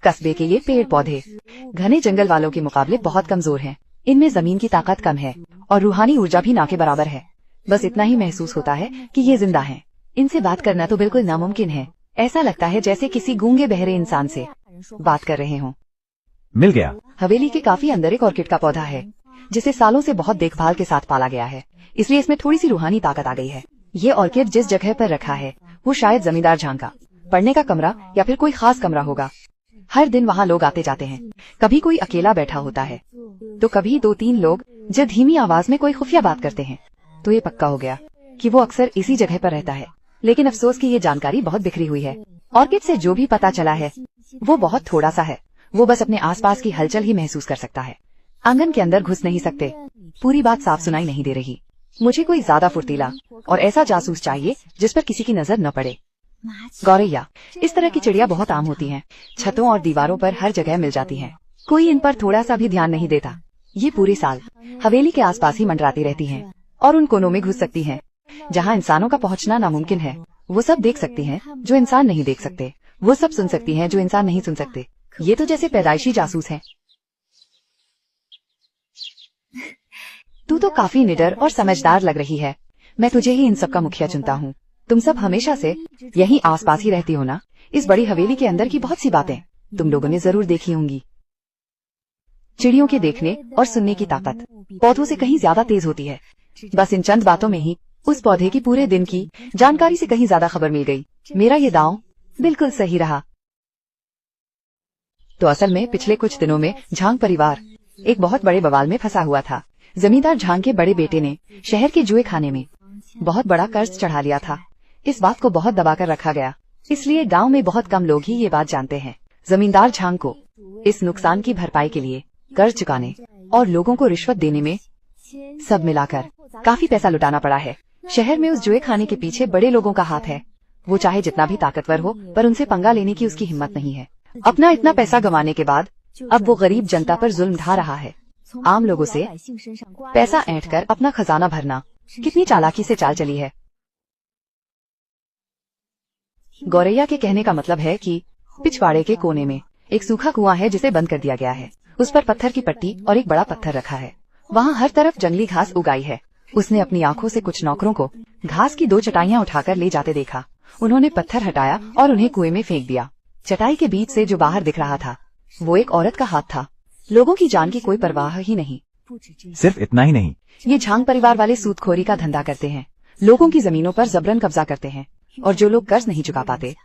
कस्बे के ये पेड़ पौधे घने जंगल वालों के मुकाबले बहुत कमजोर हैं। इनमें जमीन की ताकत कम है और रूहानी ऊर्जा भी ना के बराबर है। बस इतना ही महसूस होता है कि ये जिंदा हैं। इनसे बात करना तो बिल्कुल नामुमकिन है। ऐसा लगता है जैसे किसी गूंगे बहरे इंसान से बात कर रहे हों। मिल गया। हवेली के काफी अंदर एक ऑर्किड का पौधा है जिसे सालों से बहुत देखभाल के साथ पाला गया है, इसलिए इसमें थोड़ी सी रूहानी ताकत आ गई है। ये ऑर्किड जिस जगह पर रखा है वो शायद जमींदार झांग का पढ़ने का कमरा या फिर कोई खास कमरा होगा। हर दिन वहाँ लोग आते जाते हैं। कभी कोई अकेला बैठा होता है तो कभी 2-3 लोग जो धीमी आवाज में कोई खुफिया बात करते हैं। तो ये पक्का हो गया कि वो अक्सर इसी जगह पर रहता है। लेकिन अफसोस की ये जानकारी बहुत बिखरी हुई है। ऑर्किड से जो भी पता चला है वो बहुत थोड़ा सा है। वो बस अपने आसपास की हलचल ही महसूस कर सकता है। आंगन के अंदर घुस नहीं सकते। पूरी बात साफ सुनाई नहीं दे रही। मुझे कोई ज्यादा फुर्तीला और ऐसा जासूस चाहिए जिस पर किसी की नजर न पड़े। गौरैया, इस तरह की चिड़िया बहुत आम होती हैं। छतों और दीवारों पर हर जगह मिल जाती हैं। कोई इन पर थोड़ा सा भी ध्यान नहीं देता। ये पूरे साल हवेली के आसपास ही मंडराती रहती हैं और उन कोनों में घुस सकती हैं जहाँ इंसानों का पहुँचना नामुमकिन है। वो सब देख सकती हैं जो इंसान नहीं देख सकते। वो सब सुन सकती हैं जो इंसान नहीं सुन सकते। ये तो जैसे पैदाइशी जासूस हैं। तू तो काफी निडर और समझदार लग रही है। मैं तुझे ही इन सब का मुखिया चुनता हूँ। तुम सब हमेशा से यहीं आसपास ही रहती हो ना। इस बड़ी हवेली के अंदर की बहुत सी बातें तुम लोगों ने जरूर देखी होंगी। चिड़ियों के देखने और सुनने की ताकत पौधों से कहीं ज्यादा तेज होती है। बस इन चंद बातों में ही उस पौधे की पूरे दिन की जानकारी से कहीं ज्यादा खबर मिल गई। मेरा ये दांव बिल्कुल सही रहा। तो असल में पिछले कुछ दिनों में झांग परिवार एक बहुत बड़े बवाल में फंसा हुआ था। जमींदार झांग के बड़े बेटे ने शहर के जुए खाने में बहुत बड़ा कर्ज चढ़ा लिया था। इस बात को बहुत दबाकर रखा गया, इसलिए गांव में बहुत कम लोग ही ये बात जानते हैं। जमींदार झांग को इस नुकसान की भरपाई के लिए कर्ज चुकाने और लोगों को रिश्वत देने में सब मिलाकर काफी पैसा लुटाना पड़ा है। शहर में उस जुए खाने के पीछे बड़े लोगों का हाथ है। वो चाहे जितना भी ताकतवर हो, पर उनसे पंगा लेने की उसकी हिम्मत नहीं है। अपना इतना पैसा गंवाने के बाद अब वो गरीब जनता पर जुल्म ढा रहा है। आम लोगों से पैसा ऐंठकर अपना खजाना भरना कितनी चालाकी से चाल चली है। गौरैया के कहने का मतलब है कि पिछवाड़े के कोने में एक सूखा कुआं है जिसे बंद कर दिया गया है। उस पर पत्थर की पट्टी और एक बड़ा पत्थर रखा है। वहाँ हर तरफ जंगली घास उगाई है। उसने अपनी आंखों से कुछ नौकरों को घास की 2 चटाइयां उठाकर ले जाते देखा। उन्होंने पत्थर हटाया और उन्हें कुएं में फेंक दिया। चटाई के बीच से जो बाहर दिख रहा था वो एक औरत का हाथ था। लोगों की जान की कोई परवाह ही नहीं। सिर्फ इतना ही नहीं, ये झांग परिवार वाले सूदखोरी का धंधा करते हैं। लोगों की जमीनों पर जबरन कब्जा करते हैं और जो लोग कर्ज नहीं चुका पाते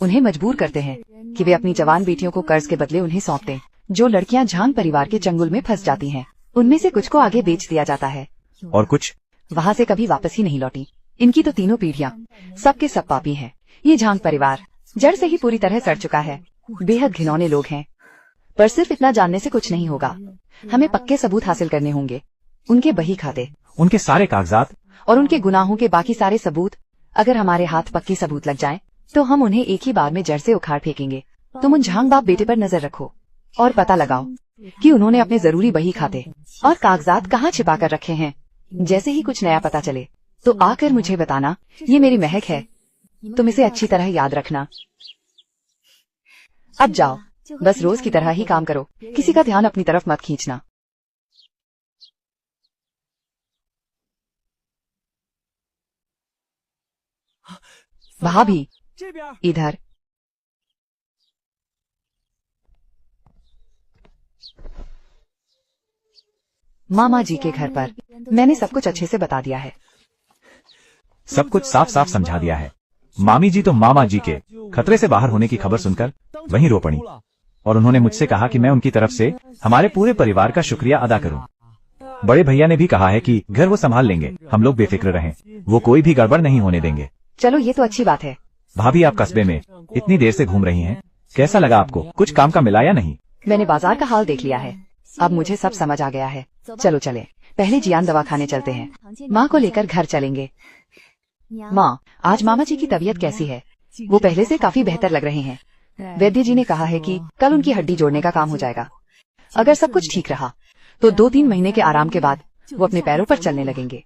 उन्हें मजबूर करते हैं कि वे अपनी जवान बेटियों को कर्ज के बदले उन्हें सौंप दें। जो लड़कियां झांग परिवार के चंगुल में फंस जाती हैं, उनमें से कुछ को आगे बेच दिया जाता है और कुछ वहाँ से कभी वापस ही नहीं लौटी। इनकी तो तीनों पीढ़ियां सबके सब पापी हैं। ये झांग परिवार जड़ से ही पूरी तरह सड़ चुका है। बेहद घिनौने लोग हैं। पर सिर्फ इतना जानने से कुछ नहीं होगा। हमें पक्के सबूत हासिल करने होंगे। उनके बही खाते, उनके सारे कागजात और उनके गुनाहों के बाकी सारे सबूत। अगर हमारे हाथ पक्के सबूत लग जाएं, तो हम उन्हें एक ही बार में जड़ से उखाड़ फेंकेंगे। तुम उन झांग बाप बेटे पर नजर रखो और पता लगाओ कि उन्होंने अपने जरूरी बही खाते और कागजात कहाँ छिपा कर रखे हैं। जैसे ही कुछ नया पता चले तो आकर मुझे बताना। ये मेरी महक है, तुम इसे अच्छी तरह याद रखना। अब जाओ, बस रोज की तरह ही काम करो। किसी का ध्यान अपनी तरफ मत खींचना। भाभी, इधर। मामा जी के घर पर मैंने सब कुछ अच्छे से बता दिया है। सब कुछ साफ साफ समझा दिया है। मामी जी तो मामा जी के खतरे से बाहर होने की खबर सुनकर वहीं रो पड़ी और उन्होंने मुझसे कहा कि मैं उनकी तरफ से हमारे पूरे परिवार का शुक्रिया अदा करूं। बड़े भैया ने भी कहा है कि घर वो संभाल लेंगे, हम लोग बेफिक्र रहें, वो कोई भी गड़बड़ नहीं होने देंगे। चलो, ये तो अच्छी बात है। भाभी, आप कस्बे में इतनी देर से घूम रही हैं, कैसा लगा आपको? कुछ काम का मिला या नहीं? मैंने बाजार का हाल देख लिया है। अब मुझे सब समझ आ गया है। चलो चले, पहले जियान दवाखाने चलते हैं। माँ को लेकर घर चलेंगे। माँ, आज मामा जी की तबीयत कैसी है? वो पहले से काफी बेहतर लग रहे हैं। वैद्य जी ने कहा है कि कल उनकी हड्डी जोड़ने का काम हो जाएगा। अगर सब कुछ ठीक रहा तो 2-3 महीने के आराम के बाद वो अपने पैरों पर चलने लगेंगे।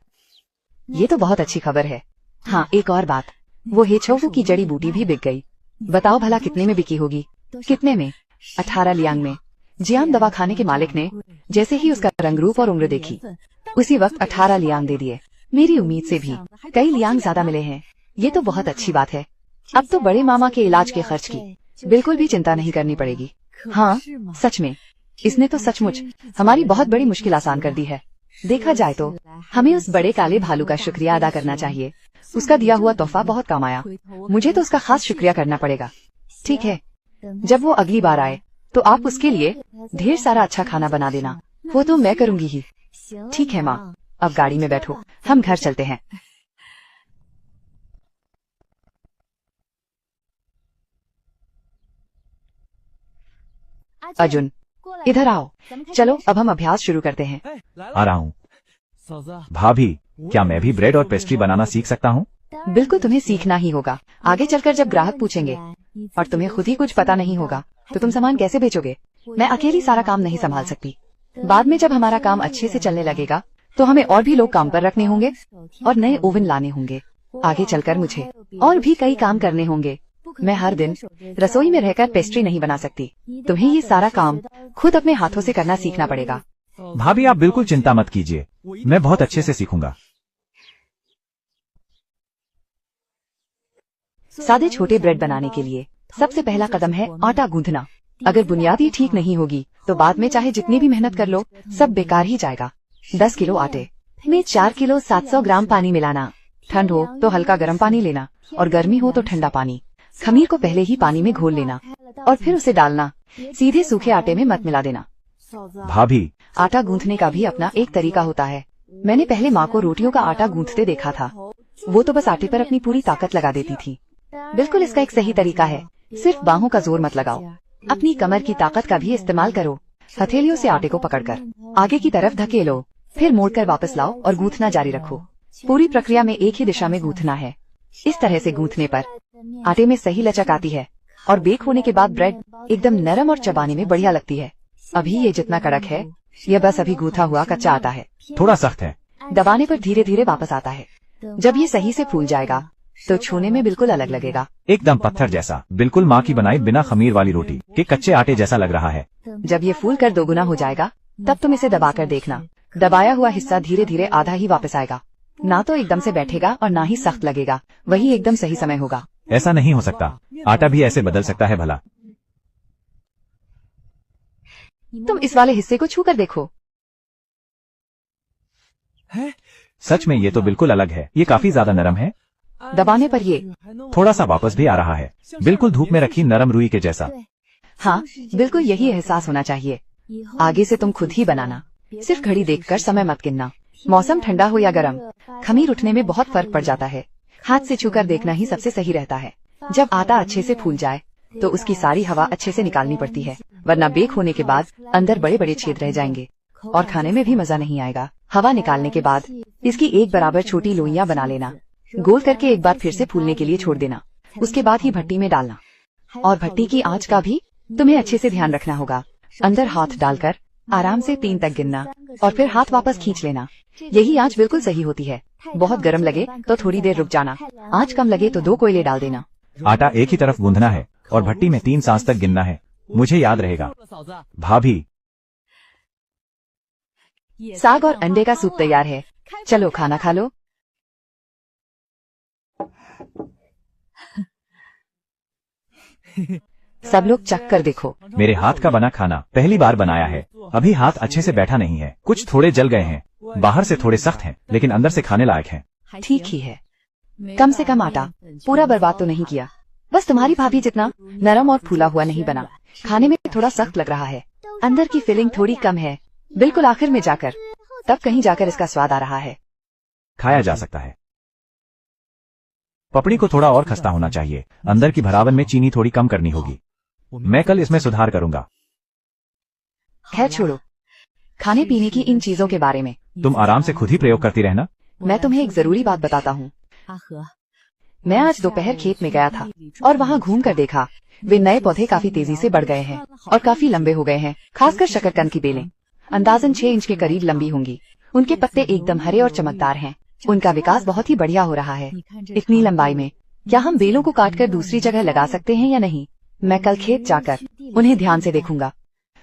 ये तो बहुत अच्छी खबर है। हाँ, एक और बात, वो हेछोवू की जड़ी बूटी भी बिक गई। बताओ भला कितने में बिकी होगी? कितने में? 18 लियांग में जियान दवा खाने के मालिक ने जैसे ही उसका रंग रूप और उम्र देखी, उसी वक्त 18 लियांग दे दिए। मेरी उम्मीद से भी कई लियांग ज्यादा मिले हैं। ये तो बहुत अच्छी बात है। अब तो बड़े मामा के इलाज के खर्च की बिल्कुल भी चिंता नहीं करनी पड़ेगी। हाँ, सच में इसने तो सचमुच हमारी बहुत बड़ी मुश्किल आसान कर दी है। देखा जाए तो हमें उस बड़े काले भालू का शुक्रिया अदा करना चाहिए। उसका दिया हुआ तोहफा बहुत काम आया। मुझे तो उसका खास शुक्रिया करना पड़ेगा। ठीक है, जब वो अगली बार आए तो आप उसके लिए ढेर सारा अच्छा खाना बना देना। वो तो मैं करूंगी ही। ठीक है माँ, अब गाड़ी में बैठो, हम घर चलते हैं। अर्जुन, इधर आओ। चलो अब हम अभ्यास शुरू करते हैं। आ रहा हूँ। भाभी, क्या मैं भी ब्रेड और पेस्ट्री बनाना सीख सकता हूँ? बिल्कुल, तुम्हें सीखना ही होगा। आगे चलकर जब ग्राहक पूछेंगे और तुम्हें खुद ही कुछ पता नहीं होगा तो तुम सामान कैसे बेचोगे? मैं अकेली सारा काम नहीं संभाल सकती। बाद में जब हमारा काम अच्छे से चलने लगेगा तो हमें और भी लोग काम पर रखने होंगे और नए ओवन लाने होंगे। आगे चलकर मुझे और भी कई काम करने होंगे। मैं हर दिन रसोई में रहकर पेस्ट्री नहीं बना सकती। तुम्हें ये सारा काम खुद अपने हाथों से करना सीखना पड़ेगा। भाभी, आप बिल्कुल चिंता मत कीजिए, मैं बहुत अच्छे से सीखूंगा। सादे छोटे ब्रेड बनाने के लिए सबसे पहला कदम है आटा गूंथना। अगर बुनियाद ही ठीक नहीं होगी तो बाद में चाहे जितनी भी मेहनत कर लो सब बेकार ही जाएगा। 10 किलो आटे में 4 किलो 700 ग्राम पानी मिलाना। ठंड हो तो हल्का गर्म पानी लेना और गर्मी हो तो ठंडा पानी। खमीर को पहले ही पानी में घोल लेना और फिर उसे डालना। सीधे सूखे आटे में मत मिला देना। भाभी, आटा गूंथने का भी अपना एक तरीका होता है। मैंने पहले माँ को रोटियों का आटा गूंथते देखा था। वो तो बस आटे पर अपनी पूरी ताकत लगा देती थी। बिल्कुल इसका एक सही तरीका है। सिर्फ बाहों का जोर मत लगाओ, अपनी कमर की ताकत का भी इस्तेमाल करो। हथेलियों से आटे को पकड़कर आगे की तरफ धकेलो, फिर मोड़कर वापस लाओ और गूंथना जारी रखो। पूरी प्रक्रिया में एक ही दिशा में गूंथना है। इस तरह से गूंथने पर आटे में सही लचक आती है और बेक होने के बाद ब्रेड एकदम नरम और चबाने में बढ़िया लगती है। अभी ये जितना कड़क है यह बस अभी गूंथा हुआ कच्चा आटा है। थोड़ा सख्त है। दबाने पर धीरे धीरे वापस आता है। जब ये सही से फूल जाएगा तो छूने में बिल्कुल अलग लगेगा। एकदम पत्थर जैसा, बिल्कुल माँ की बनाई बिना खमीर वाली रोटी के कच्चे आटे जैसा लग रहा है। जब ये फूल कर दोगुना हो जाएगा तब तुम इसे दबाकर देखना। दबाया हुआ हिस्सा धीरे धीरे आधा ही वापस आएगा। ना तो एकदम से बैठेगा और ना ही सख्त लगेगा। वही एकदम सही समय होगा। ऐसा नहीं हो सकता, आटा भी ऐसे बदल सकता है भला। तुम इस वाले हिस्से को छू कर देखो। सच में ये तो बिल्कुल अलग है। ये काफी ज्यादा नरम है। दबाने पर ये थोड़ा सा वापस भी आ रहा है, बिल्कुल धूप में रखी नरम रुई के जैसा। हाँ, बिल्कुल यही एहसास होना चाहिए। आगे से तुम खुद ही बनाना। सिर्फ घड़ी देखकर समय मत गिनना। मौसम ठंडा हो या गर्म, खमीर उठने में बहुत फर्क पड़ जाता है। हाथ से छूकर देखना ही सबसे सही रहता है। जब आटा अच्छे से फूल जाए तो उसकी सारी हवा अच्छे से निकालनी पड़ती है, वरना बेक होने के बाद अंदर बड़े बड़े छेद रह जाएंगे और खाने में भी मजा नहीं आएगा। हवा निकालने के बाद इसकी एक बराबर छोटी लोइयां बना लेना। गोल करके एक बार फिर से फूलने के लिए छोड़ देना। उसके बाद ही भट्टी में डालना। और भट्टी की आंच का भी तुम्हें अच्छे से ध्यान रखना होगा। अंदर हाथ डालकर आराम से 3 तक गिनना और फिर हाथ वापस खींच लेना। यही आंच बिल्कुल सही होती है। बहुत गर्म लगे तो थोड़ी देर रुक जाना। आंच कम लगे तो 2 कोयले डाल देना। आटा एक ही तरफ गूंथना है और भट्टी में 3 सांस तक गिनना है। मुझे याद रहेगा। भाभी, साग और अंडे का सूप तैयार है। चलो खाना खा लो। सब लोग चख कर देखो। मेरे हाथ का बना खाना पहली बार बनाया है। अभी हाथ अच्छे से बैठा नहीं है। कुछ थोड़े जल गए हैं। बाहर से थोड़े सख्त हैं, लेकिन अंदर से खाने लायक हैं। ठीक ही है। कम से कम आटा पूरा बर्बाद तो नहीं किया। बस तुम्हारी भाभी जितना नरम और फूला हुआ नहीं बना। खाने में थोड़ा सख्त लग रहा है। अंदर की फीलिंग थोड़ी कम है। बिल्कुल आखिर में जाकर, तब कहीं जाकर इसका स्वाद आ रहा है। खाया जा सकता है। पपड़ी को थोड़ा और खस्ता होना चाहिए। अंदर की भरावन में चीनी थोड़ी कम करनी होगी। मैं कल इसमें सुधार करूंगा। खैर छोड़ो, खाने पीने की इन चीजों के बारे में तुम आराम से खुद ही प्रयोग करती रहना। मैं तुम्हें एक जरूरी बात बताता हूँ। मैं आज दोपहर खेत में गया था और वहाँ घूम कर देखा वे नए पौधे काफी तेजी से बढ़ गए हैं और काफी लंबे हो गए हैं। खासकर शकरकंद की बेलें अंदाजन 6 इंच के करीब लंबी होंगी। उनके पत्ते एकदम हरे और चमकदार हैं। उनका विकास बहुत ही बढ़िया हो रहा है। इतनी लंबाई में क्या हम बेलों को काटकर दूसरी जगह लगा सकते हैं या नहीं? मैं कल खेत जाकर उन्हें ध्यान से देखूंगा।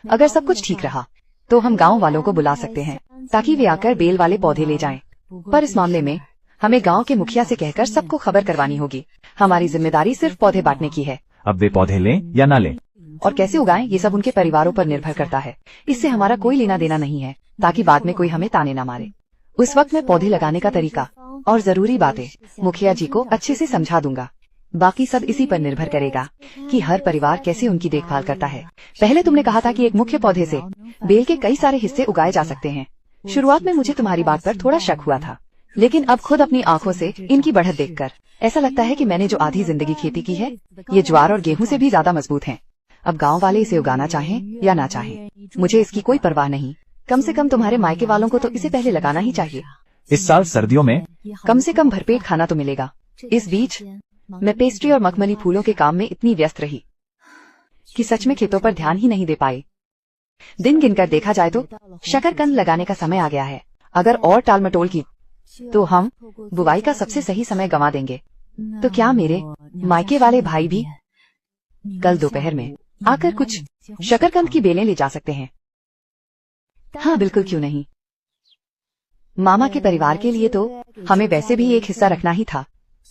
अगर सब कुछ ठीक रहा तो हम गांव वालों को बुला सकते हैं ताकि वे आकर बेल वाले पौधे ले जाएं। पर इस मामले में हमें गांव के मुखिया से कहकर सबको खबर करवानी होगी। हमारी जिम्मेदारी सिर्फ पौधे बांटने की है। अब वे पौधे लें या ना लें और कैसे उगाएं ये सब उनके परिवारों पर निर्भर करता है। इससे हमारा कोई लेना देना नहीं है, ताकि बाद में कोई हमें ताने न मारे। उस वक्त मैं पौधे लगाने का तरीका और जरूरी बातें मुखिया जी को अच्छे से समझा दूंगा। बाकी सब इसी पर निर्भर करेगा कि हर परिवार कैसे उनकी देखभाल करता है। पहले तुमने कहा था कि एक मुख्य पौधे से बेल के कई सारे हिस्से उगाए जा सकते हैं। शुरुआत में मुझे तुम्हारी बात पर थोड़ा शक हुआ था, लेकिन अब खुद अपनी आंखों से इनकी बढ़त देखकर ऐसा लगता है कि मैंने जो आधी जिंदगी खेती की है, ये ज्वार और गेहूं से भी ज्यादा मजबूत है। अब गांव वाले इसे उगाना चाहें या ना चाहें, मुझे इसकी कोई परवाह नहीं। कम से कम तुम्हारे मायके वालों को तो इसे पहले लगाना ही चाहिए। इस साल सर्दियों में कम से कम भरपेट खाना तो मिलेगा। इस बीच मैं पेस्ट्री और मखमली फूलों के काम में इतनी व्यस्त रही कि सच में खेतों पर ध्यान ही नहीं दे पाई। दिन गिनकर देखा जाए तो शकरकंद लगाने का समय आ गया है। अगर और टालमटोल की तो हम बुवाई का सबसे सही समय गंवा देंगे। तो क्या मेरे मायके वाले भाई भी कल दोपहर में आकर कुछ शकरकंद की बेलें ले जा सकते हैं? हाँ, बिल्कुल, क्यों नहीं। मामा के परिवार के लिए तो हमें वैसे भी एक हिस्सा रखना ही था।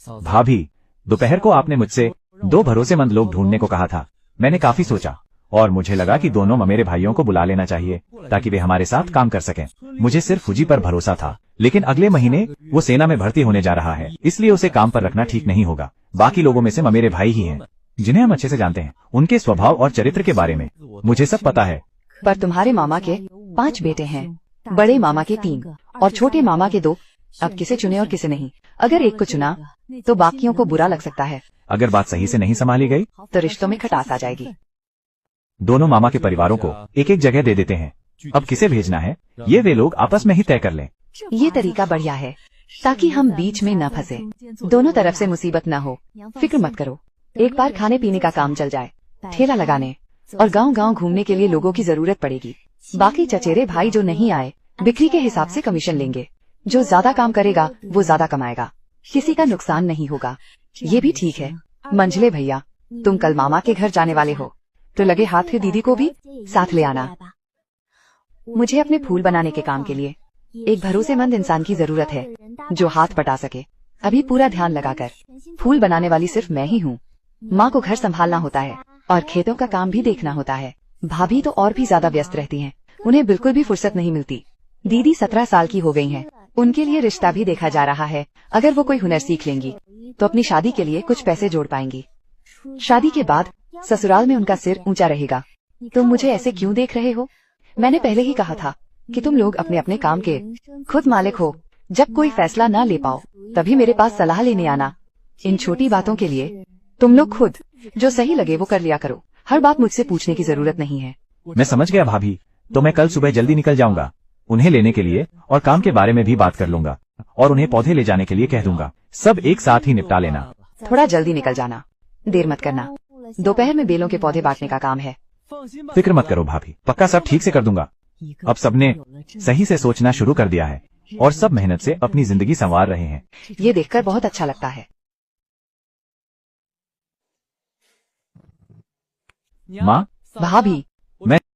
भाभी, दोपहर को आपने मुझसे 2 भरोसेमंद लोग ढूंढने को कहा था। मैंने काफी सोचा और मुझे लगा कि दोनों ममेरे भाइयों को बुला लेना चाहिए ताकि वे हमारे साथ काम कर सकें। मुझे सिर्फ फुजी पर भरोसा था, लेकिन अगले महीने वो सेना में भर्ती होने जा रहा है, इसलिए उसे काम पर रखना ठीक नहीं होगा। बाकी लोगों में से ममेरे भाई ही हैं, जिन्हें हम अच्छे से जानते हैं। उनके स्वभाव और चरित्र के बारे में मुझे सब पता है। पर तुम्हारे मामा के 5 बेटे हैं, बड़े मामा के 3 और छोटे मामा के 2। अब किसे चुने और किसे नहीं? अगर एक को चुना तो बाकियों को बुरा लग सकता है। अगर बात सही से नहीं संभाली गई तो रिश्तों में खटास आ जाएगी। दोनों मामा के परिवारों को एक एक जगह दे देते हैं। अब किसे भेजना है ये वे लोग आपस में ही तय कर लें। ये तरीका बढ़िया है, ताकि हम बीच में न फंसे, दोनों तरफ से मुसीबत न हो। फिक्र मत करो, एक बार खाने पीने का काम चल जाए, ठेला लगाने और गांव-गांव घूमने के लिए लोगों की जरूरत पड़ेगी। बाकी चचेरे भाई जो नहीं आए, बिक्री के हिसाब से कमीशन लेंगे। जो ज्यादा काम करेगा वो ज्यादा कमाएगा, किसी का नुकसान नहीं होगा। ये भी ठीक है। मंझले भैया, तुम कल मामा के घर जाने वाले हो, तो लगे हाथ फिर दीदी को भी साथ ले आना। मुझे अपने फूल बनाने के काम के लिए एक भरोसेमंद इंसान की जरूरत है, जो हाथ बटा सके। अभी पूरा ध्यान लगाकर फूल बनाने वाली सिर्फ मैं ही हूँ। माँ को घर संभालना होता है और खेतों का काम भी देखना होता है। भाभी तो और भी ज्यादा व्यस्त रहती हैं, उन्हें बिल्कुल भी फुर्सत नहीं मिलती। दीदी 17 साल की हो गई हैं, उनके लिए रिश्ता भी देखा जा रहा है। अगर वो कोई हुनर सीख लेंगी तो अपनी शादी के लिए कुछ पैसे जोड़ पाएंगी। शादी के बाद ससुराल में उनका सिर ऊंचा रहेगा। तुम मुझे ऐसे क्यों देख रहे हो? मैंने पहले ही कहा था कि तुम लोग अपने अपने काम के खुद मालिक हो। जब कोई फैसला ना ले पाओ तभी मेरे पास सलाह लेने आना। इन छोटी बातों के लिए तुम लोग खुद जो सही लगे वो कर लिया करो। हर बात मुझसे पूछने की जरूरत नहीं है। मैं समझ गया भाभी, तो मैं कल सुबह जल्दी निकल जाऊंगा। उन्हें लेने के लिए और काम के बारे में भी बात कर लूंगा और उन्हें पौधे ले जाने के लिए कह दूंगा। सब एक साथ ही निपटा लेना। थोड़ा जल्दी निकल जाना, देर मत करना। दोपहर में बेलों के पौधे बांटने का काम है। फिक्र मत करो भाभी, पक्का सब ठीक से कर दूंगा। अब सबने सही से सोचना शुरू कर दिया है और सब मेहनत से अपनी जिंदगी संवार रहे हैं। ये देखकर बहुत अच्छा लगता है। माँ, भाभी, मैं